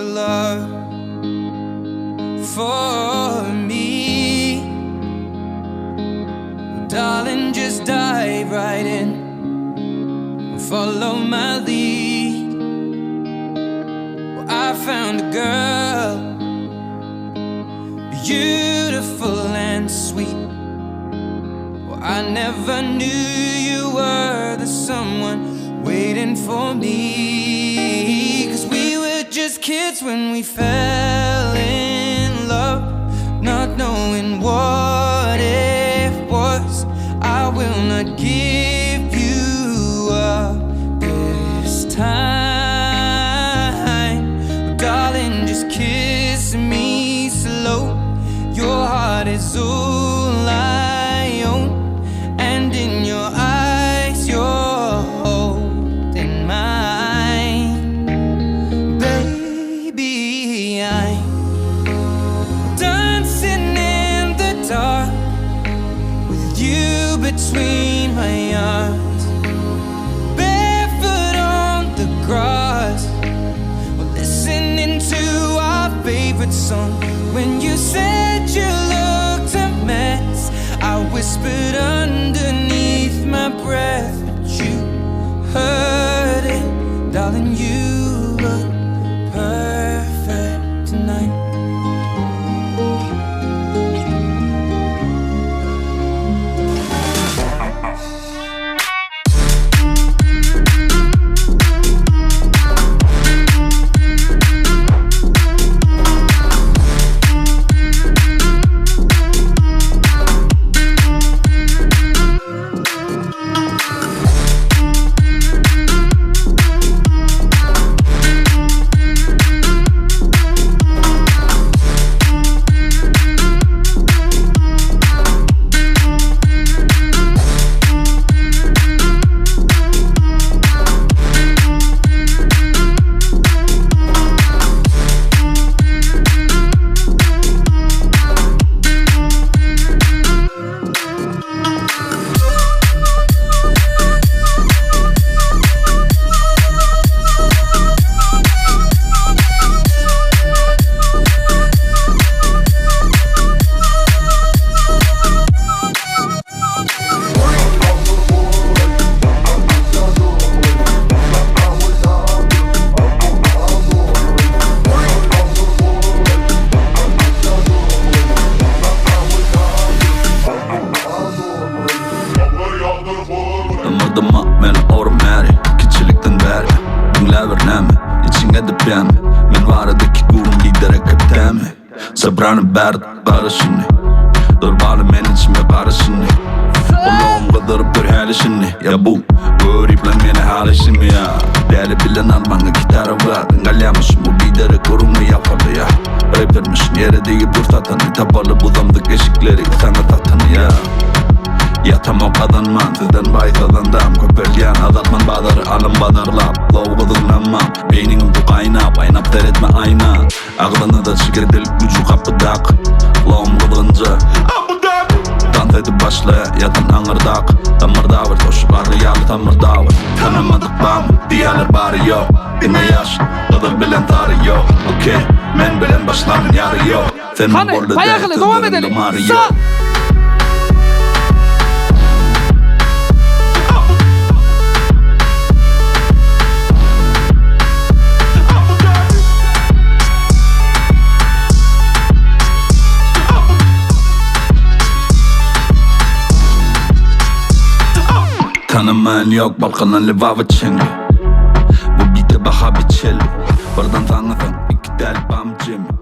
the love for me. Darling, just dive right in, follow my lead. Well, I found a girl, beautiful and sweet. Well, I never knew you were the someone waiting for me. 'Cause we were just kids when we fell in love, not knowing what it was. I will not give you up this time. Darling, just kiss me slow. Your heart is all I own, and in your eyes you're holding mine. Baby, I'm dancing in the dark with you between my arms, barefoot on the grass. We're listening to our favorite song. When you said you looked a mess, I whispered underneath my breath, but you heard it. Darling, you look perfect tonight. Sabranı berdi barışını, durbalı men içime barışını. Oğlum kadar bir halişini, ya bu görüplen meni halişini ya. Deli bilen almanı gitarı var, galyamışım bu lideri kurunu yapardı ya. Rappermişim yere değil dur tatanı, tabalı bulamdık eşikleri sana tatanı ya. Yatam kadanman, sizden baytadandan köpelgen azaltman badarı alın badarlap, lovgudunlanmam. Beynin bu kaynap, aynap teretme ayna. Ağlını da çigirdil gücü kapıdak, lovum kılınca dans edip başla, yatan ağırdak. Tamırda var, toşukarlı yağlı tamırda var. Tanımadık bağımı, diğerler bari yok. Yine yaş, kadar bilen tarih yok. Okey, men bilen başlamın yarı yok. Senin golü de, kızların damarı yok. Tanımayan yok balkanın livavı çengi. Bu bite baha bir çeli. Buradan tanısan iki del bam cemi.